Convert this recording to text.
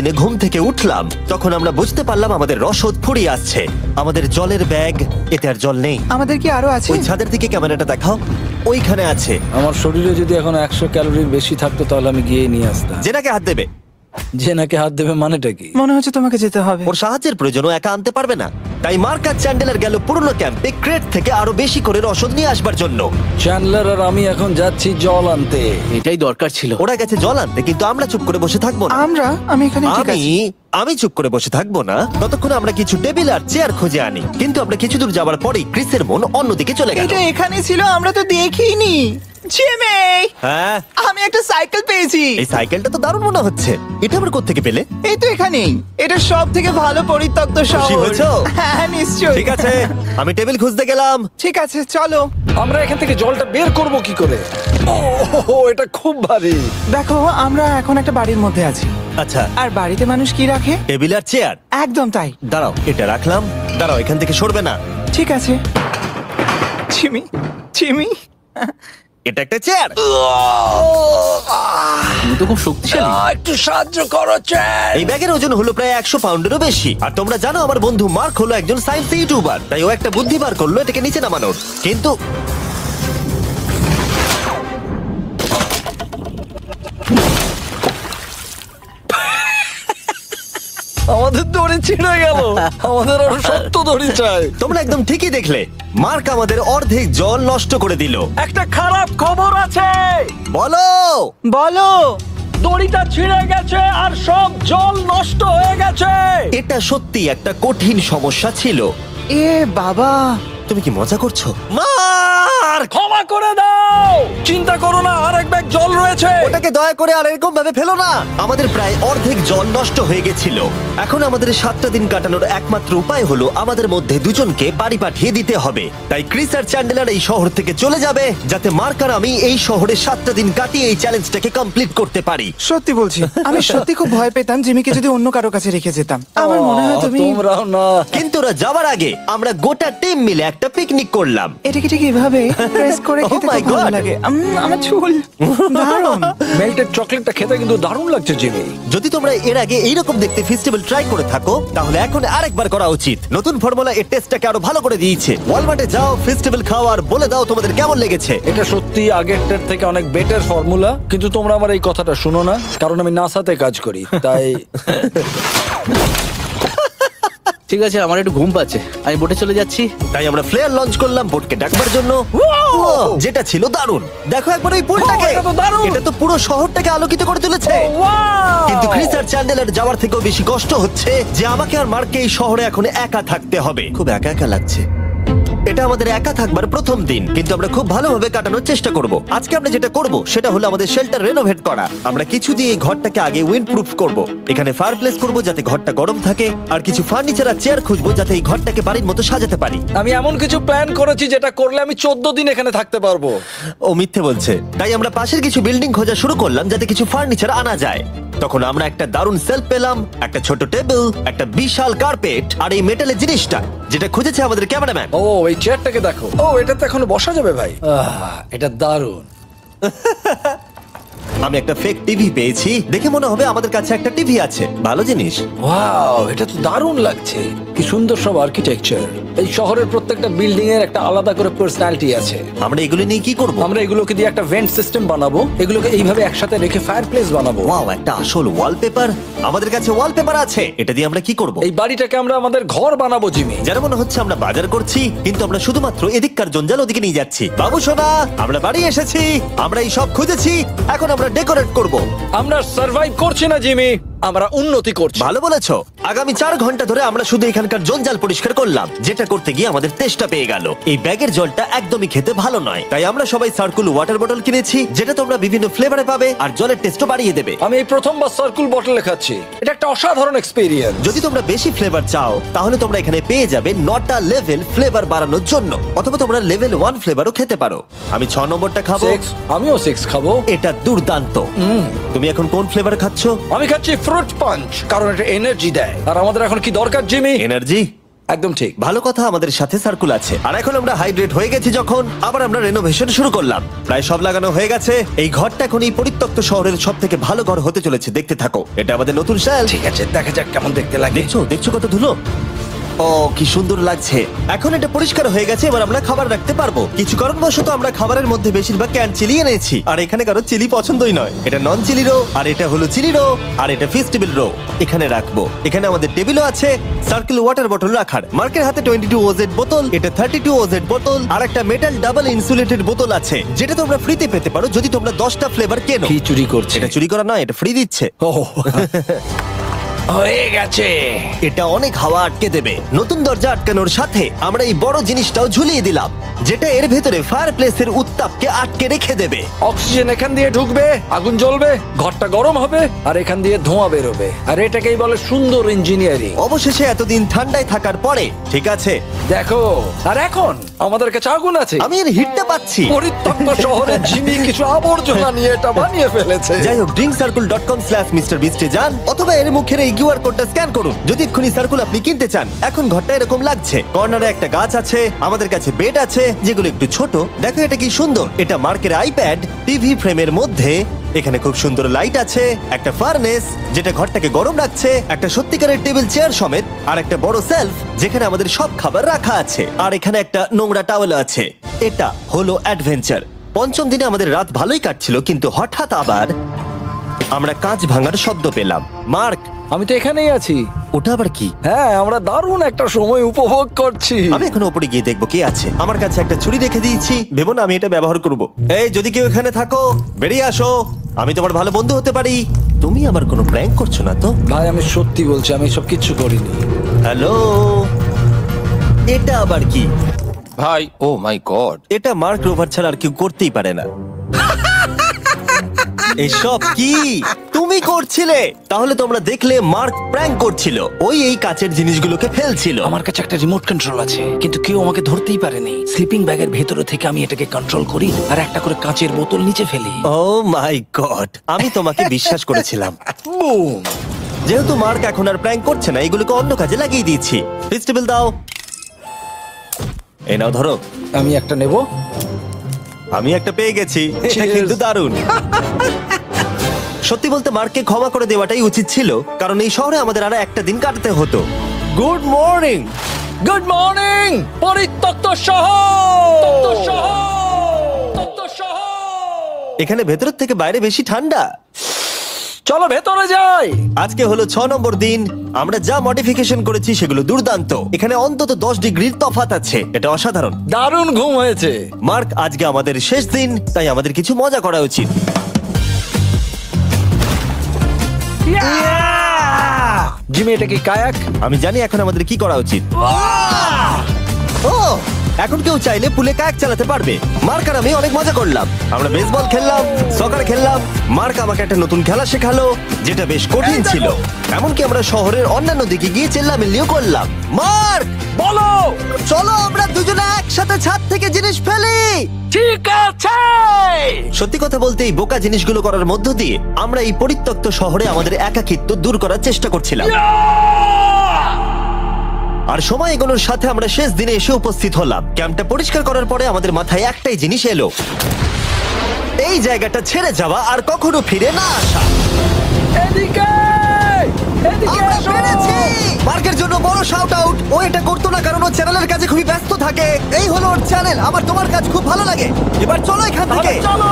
দিনে ঘুম থেকে উঠলাম তখন আমরা বুঝতে পারলাম আমাদের রসদ ফুরিয়ে আসছে। আমাদের জলের ব্যাগ, এতে আর জল নেই। আমাদের কি আরো আছে? ওই ছাদের দিকে ক্যামেরাটা দেখাও, ওইখানে আছে। আমার শরীরে যদি এখন 100 ক্যালোরির বেশি থাকতো তাহলে আমি গিয়ে নিয়ে আসতাম। জেনাকে হাত দেবে। যে নাকি হাত দেবে মানেটা কি? মনে হচ্ছে তোমাকে যেতে হবে। ওর সাহায্যের প্রয়োজন, ও একা আনতে পারবে না। তাই মার্ক আর চ্যান্ডেলার গেল পুরনো ক্যাম্পে ক্রেট থেকে আরো বেশি করে রসদ নিয়ে আসবার জন্য। চ্যান্ডলার আর আমি এখন যাচ্ছি জল আনতে। এটাই দরকার ছিল। ওরা গেছে জল আনতে, কিন্তু আমরা চুপ করে বসে থাকবো না। আমি এখানে ঠিক আছি। আমি চুপ করে বসে থাকবো না ততক্ষণ আমরা কিছু টেবিল আর চেয়ার খুঁজে আনি। কিন্তু আমরা কিছু দূর যাবার পরেই ক্রিসের মন অন্যদিকে চলে গেল। এটা এখানে ছিল, আমরা তো দেখিনি। জিমি, হ্যাঁ, আমি একটা সাইকেল পেয়েছি। এই সাইকেলটা তো দারুণ মনে হচ্ছে। এটা আবার কোত্থেকে পেলে? এই তো এখানেই। এটা সব থেকে ভালো পরিত্যক্ত খুশি শহর। হয়েছো? হ্যাঁ নিশ্চয়ই। ঠিক আছে, আমি টেবিল খুঁজতে গেলাম। ঠিক আছে চলো। আমরা এখান থেকে জলটা বের করব কি করে? ও এটা খুব ভারী। দেখো আমরা এখন একটা বাড়ির মধ্যে আছি। আচ্ছা, আর বাড়িতে মানুষ কি রাখে? টেবিল আর চেয়ার। একদম তাই। দাঁড়াও, এটা রাখলাম। দাঁড়াও, এখান থেকে সরবে না। ঠিক আছে। চিমি চিমি, এটা একটা চেয়ার। তুমি তো খুব শক্তিশালী। একটু সাহায্য করো চ্যান। এই ব্যাগের ওজন হলো প্রায় 100 পাউন্ডেরও বেশি। আর তোমরা জানো আমার বন্ধু মার্ক হলো একজন সায়েন্স ইউটিউবার, তাই ও একটা বুদ্ধি বার করলো এটাকে নিচে নামানোর। কিন্তু আমাদের দড়ি ছিঁড়ে গেল। আমাদের আরো শক্ত দড়ি চাই। তোমরা একদম ঠিকই দেখলে, মার্ক আমাদের অর্ধেক জল নষ্ট করে দিল। একটা খারাপ খবর আছে। বলো। বলো। দড়িটা ছিঁড়ে গেছে আর সব জল নষ্ট হয়ে গেছে। এটা সত্যি একটা কঠিন সমস্যা ছিল। এ বাবা, তুমি কি মজা করছো? মার্ক, ক্ষমা করে দাও। চিন্তা করো না, আরেক ব্যাগ জল রয়েছে। ওটাকে দয়া করে আর এরকম ভাবে ফেলো না। আমাদের প্রায় অর্ধেক জল নষ্ট হয়ে গেছিল। এখন আমাদের 7টা দিন কাটানোর একমাত্র উপায় হলো আমাদের মধ্যে দুজনকে বাড়ি পাঠিয়ে দিতে হবে। তাই ক্রিস আর চ্যান্ডেলার এই শহর থেকে চলে যাবে, যাতে মার্ক আর আমি এই শহরে 7টা দিন কাটিয়ে এই চ্যালেঞ্জটাকে কমপ্লিট করতে পারি। সত্যি বলছি, আমি সত্যি খুব ভয় পেতাম জিমিকে যদি অন্য কারো কাছে রেখে যেতাম। আমার মনে হয় তুমি। তোমরাও না। কিন্তু ওরা যাওয়ার আগে আমরা গোটা টিম মিলে একটা পিকনিক করলাম। এটাকে ঠিক এভাবে প্রেস করে খেতে Oh my খুব ভালো God! লাগে। আমার চুল দারুণ। মেল্টেড চকলেটটা খেতে কিন্তু দারুণ লাগছে জিমি। যদি তোমরা এর আগে এইরকম দেখতে ফেস্টিভ্যাল ট্রাই করে থাকো, তাহলে এখন আরেকবার করা উচিত। নতুন ফর্মুলা এর টেস্টটাকে আরো ভালো করে দিয়েছে। ওয়ালমার্টে যাও, ফেস্টিভ্যাল খাও আর বলে দাও তোমাদের কেমন লেগেছে। এটা সত্যি আগেরটার থেকে অনেক বেটার ফর্মুলা। কিন্তু তোমরা আমার এই কথাটা শুনো না, কারণ আমি নাসাতে কাজ করি, তাই। ঠিক আছে, আমার একটু ঘুম পাচ্ছে, আমি বোটে চলে যাচ্ছি। তাই আমরা ফ্লেয়ার লঞ্চ করলাম বোটকে ডাকবার জন্য, যেটা ছিল দারুণ। দেখো একবার ওই পুলটাকে, এটা তো দারুণ। এটা তো পুরো শহরটাকে আলোকিত করে তুলেছে। কিন্তু ক্রিস আর চ্যান্ডেলার যাওয়ার থেকেও বেশি কষ্ট হচ্ছে যে আমাকে আর মার্ককে এই শহরে এখন একা থাকতে হবে। খুব একা একা লাগছে। এটা আমাদের একা থাকবার প্রথম দিন, কিন্তু আমরা খুব ভালোভাবে কাটানোর চেষ্টা করব। আজকে আমরা যেটা করব সেটা হলো আমাদের শেল্টার রেনোভেট করা। আমরা কিছু দিয়ে এই ঘরটাকে আগে উইন্ড প্রুফ করব। এখানে ফায়ারপ্লেস করব যাতে ঘরটা গরম থাকে, আর কিছু ফার্নিচার আর চেয়ার খুঁজবো যাতে এই ঘরটাকে বাড়ির মতো সাজাতে পারি। আমি এমন কিছু প্ল্যান করেছি যেটা করলে আমি 14 দিন এখানে থাকতে পারবো। ও মিথ্যে বলছে। তাই আমরা পাশের কিছু বিল্ডিং খোঁজা শুরু করলাম যাতে কিছু ফার্নিচার আনা যায়। তখন আমরা একটা দারুণ সেলফ পেলাম, একটা ছোট টেবিল, একটা বিশাল কার্পেট আর এই মেটালের জিনিসটা যেটা খুঁজেছে আমাদের ক্যামেরাম্যান। ও এই চেয়ারটাকে দেখো। ও এটাতে এখনো বসা যাবে ভাই। এটা দারুণ। আমি একটা ফেক টিভি পেয়েছি, দেখে মনে হবে আমাদের কাছে একটা টিভি আছে। ভালো জিনিস। ওয়াও, এটা তো দারুণ লাগছে। কি সুন্দর সব আর্কিটেকচার। এই শহরের প্রত্যেকটা বিল্ডিং এর একটা আলাদা করে পার্সোনালিটি আছে। আমরা এগুলো নিয়ে কি করব? আমরা এগুলোকে দিয়ে একটা ভেন্ট সিস্টেম বানাবো, এগুলোকে এইভাবে একসাথে রেখে ফায়ারপ্লেস বানাবো। ওয়াও, একটা আসল ওয়ালপেপার। আমাদের কাছে ওয়ালপেপার আছে। এটা দিয়ে আমরা কি করব? এই বাড়িটাকে আমরা আমাদের ঘর বানাবো জিমি। যেন মনে হচ্ছে আমরা বাজার করছি, কিন্তু আমরা শুধুমাত্র এদিককার জঞ্জাল ওদিকে নিয়ে যাচ্ছি। বাবু সোনা, আমরা বাড়ি এসেছি। আমরা এই সব খুঁজেছি, এখন আমরা ডেকোরেট করব। আমরা সার্ভাইভ করছি না জিমি, আমরা উন্নতি করছি। ভালো বলেছো। আগামী 4 ঘন্টা ধরে আমরা শুধু এখানকার জঞ্জাল পরিষ্কার করলাম, যেটা করতে গিয়ে আমাদের তেষ্টা পেয়ে গেল। এই ব্যাগের জলটা একদমই খেতে ভালো নয়, তাই আমরা সবাই সার্কুল ওয়াটার বটল কিনেছি, যেটা তোমরা বিভিন্ন ফ্লেভারে পাবে আর জলের টেস্টও বাড়িয়ে দেবে। আমি এই প্রথমবার সার্কুল বটলে খাচ্ছি, এটা একটা অসাধারণ এক্সপেরিয়েন্স। যদি তোমরা বেশি ফ্লেভার চাও, তাহলে তোমরা এখানে পেয়ে যাবে 9টা লেভেল ফ্লেভার বাড়ানোর জন্য, অথবা তোমরা লেভেল 1 ফ্লেভারও খেতে পারো। আমি 6 নম্বরটা খাবো। আমিও 6 খাবো। এটা দুর্দান্ত। তুমি এখন কোন ফ্লেভার খাচ্ছো? আমি খাচ্ছি ফ্রুট পাঞ্চ, কারণ এটা এনার্জি দেয়। আর আমাদের এখন কি দরকার জিমি? এনার্জি। একদম ঠিক। ভালো কথা, আমাদের সাথে সার্কুল আছে। আর এখন আমরা হাইড্রেট হয়ে গেছি যখন, আবার আমরা রেনোভেশন শুরু করলাম। প্রায় সব লাগানো হয়ে গেছে। এই ঘরটা এখন এই পরিত্যক্ত শহরের সব থেকে ভালো ঘর হতে চলেছে। দেখতে থাকো, এটা আমাদের নতুন স্টাইল। ঠিক আছে, দেখা যাক কেমন দেখতে লাগে। দেখছো কত ধুলো। ও কি সুন্দর লাগছে। এখন এটা পরিষ্কার হয়ে গেছে, এবার আমরা খাবার রাখতে পারবো। কিছু কারণবশত আমরা খাবারের মধ্যে বেশিরভাগ ক্যান চিলি এনেছি, আর এখানে কারো চিলি পছন্দই নয়। এটা নন চিলি রো, আর এটা হলো চিলি রো, আর এটা ফিশ টেবিল রো। এখানে রাখবো। এখানে আমাদের টেবিলও আছে, সার্কেল ওয়াটার বটল রাখার। মার্কের হাতে 22 ওজেড বোতল, এটা 32 ওজেড বোতল, আর একটা মেটাল ডাবল ইনসুলেটেড বোতল আছে, যেটা তোমরা ফ্রিতে পেতে পারো যদি তোমরা 10টা ফ্লেভার কেনো। কি চুরি করছে? এটা চুরি করা নয়, এটা ফ্রি দিচ্ছে। ও হয়ে গেছে। এটা অনেক হাওয়া আটকে দেবে। নতুন দরজা আটকানোর সাথে আমরা এই বড় জিনিসটাও ঝুলিয়ে দিলাম, যেটা এর ভেতরে ফায়ারপ্লেসের উত্তাপকে আটকে রেখে দেবে। অক্সিজেন এখান দিয়ে ঢুকবে, আগুন জ্বলবে, ঘরটা গরম হবে, আর এখান দিয়ে ধোঁয়া বেরোবে। আর এটাকেই বলে সুন্দর ইঞ্জিনিয়ারিং। অবশেষে এতদিন ঠান্ডায় থাকার পরে ঠিক আছে। দেখো, আর এখন আমাদের কাছে আগুন আছে। আমি এর হিটটা পাচ্ছি। পরিত্যক্ত শহরে জিমি কিছু আবর্জনা নিয়ে এটা বানিয়ে ফেলেছে। যাই হোক, drinkcircle.com/MrBeast এ যান, অথবা এর মুখের এই কিউআর কোডটা স্ক্যান করুন যদি এক্ষুনি সার্কুল আপনি কিনতে চান। এখন ঘরটা এরকম লাগছে। কর্নারে একটা গাছ আছে, আমাদের কাছে বেড আছে যেগুলো একটু ছোট। দেখো এটা কি সুন্দর। এটা মার্কের আইপ্যাড টিভি ফ্রেমের মধ্যে। এখানে খুব সুন্দর লাইট আছে, একটা ফার্নেস যেটা ঘরটাকে গরম রাখছে, একটা সত্যিকারের টেবিল চেয়ার সমেত, আর একটা বড় সেলফ যেখানে আমাদের সব খাবার রাখা আছে। আর এখানে একটা নোংরা টাওয়েল আছে। এটা হলো অ্যাডভেঞ্চার। পঞ্চম দিনে আমাদের রাত ভালোই কাটছিল, কিন্তু হঠাৎ আবার আমরা কাঁচ ভাঙার শব্দ পেলাম। মার্ক, আমি তো এখানেই আছি। ওটা আবার কি? হ্যাঁ, আমরা দারুণ একটা সময় উপভোগ করছি। আমি এখন উপরে গিয়ে দেখবো কে আছে। আমার কাছে একটা ছুরি রেখে দিয়েছি, ভেবো না আমি এটা ব্যবহার করব। এই, যদি কেউ এখানে থাকো বেরিয়ে আসো, আমি তোমার ভালো বন্ধু হতে পারি। তুমি আমার কোনো প্র্যাঙ্ক করছো না তো? ভাই, আমি সত্যি বলছি, আমি সব কিচ্ছু করিনি। হ্যালো, এটা আবার কি? ভাই, ও মাই গড। এটা মার্ক রোভার ছাড়া আর কেউ করতেই পারে না। এসব কি তুমি করছিলে? তাহলে তোমরা দেখলে মার্ক প্র্যাঙ্ক করছিল। ওই এই কাচের জিনিসগুলোকে ফেলছিল। আমার কাছে একটা রিমোট কন্ট্রোল আছে, কিন্তু কেউ আমাকে ধরতেই পারেনি। স্লিপিং ব্যাগের ভেতরে থেকে আমি এটাকে কন্ট্রোল করি আর একটা করে কাঁচের বোতল নিচে ফেলি। ও মাই গড, আমি তোমাকে বিশ্বাস করেছিলাম। বুম! যেহেতু মার্ক এখন আর প্র্যাঙ্ক করছে না, এগুলোকে অন্য কাজে লাগিয়ে দিয়েছি। ফেস্টিভ্যাল দাও। এই নাও, ধরো। আমি একটা নেব। আমি একটা পেয়ে গেছি। এটা Cheers! কিন্তু দারুণ। সত্যি বলতে মার্ককে ক্ষমা করে দেওয়াটাই উচিত ছিল, কারণ এই শহরে আমাদের আর একটা দিন কাটাতে হতো। Good morning. গুড মর্নিং পরিত্যক্ত শহর। এখানে ভেতরের থেকে বাইরে বেশি ঠান্ডা। চলো ভেতরে যাই। আজকে হলো 6 নম্বর দিন। আমরা যা মডিফিকেশন করেছি সেগুলো দুর্দান্ত। এখানে অন্তত 10 ডিগ্রির তফাৎ আছে। এটা অসাধারণ। দারুণ ঘুম হয়েছে। মার্ক, আজকে আমাদের শেষ দিন, তাই আমাদের কিছু মজা করা উচিত। জিমি, এটা কি কায়াক? আমি জানি এখন আমাদের কি করা উচিত। ও, এখন কেউ চাইলে পুলে কায়াক চালাতে পারবে। মার্ক আর আমি অনেক মজা করলাম। আমরা বেসবল খেললাম, সকার খেললাম। মার্ক আমাকে একটা নতুন খেলা শেখালো, যেটা বেশ কঠিন ছিল। এমনকি আমরা শহরের অন্যান্য দিকে গিয়ে চেল্লামিল্লিও করলাম। মার্ক, বলো। চলো আমরা দুজনে একসাথে ছাদ থেকে জিনিস ফেলি। ঠিক আছে। সত্যি কথা বলতে, এই বোকা জিনিসগুলো করার মধ্য দিয়ে আমরা এই পরিত্যক্ত শহরে আমাদের একাকিত্ব দূর করার চেষ্টা করছিলাম। আর সময় এগোনোর সাথে আমরা শেষ দিনে এসে উপস্থিত হলাম। ক্যাম্পটা পরিষ্কার করার পরে আমাদের মাথায় একটাই জিনিস এলো, এই জায়গাটা ছেড়ে যাওয়া আর কখনো ফিরে না আসা। এদিকে আমরা এসো। পেরেছি! মার্কের জন্য বড় শাউট আউট। ও এটা করতো না কারণ ও চ্যানেলের কাছে খুবই ব্যস্ত থাকে। এই হলো ওর চ্যানেল। আমার তোমার কাজ খুব ভালো লাগে। এবার চলো এখান থেকে। চলো।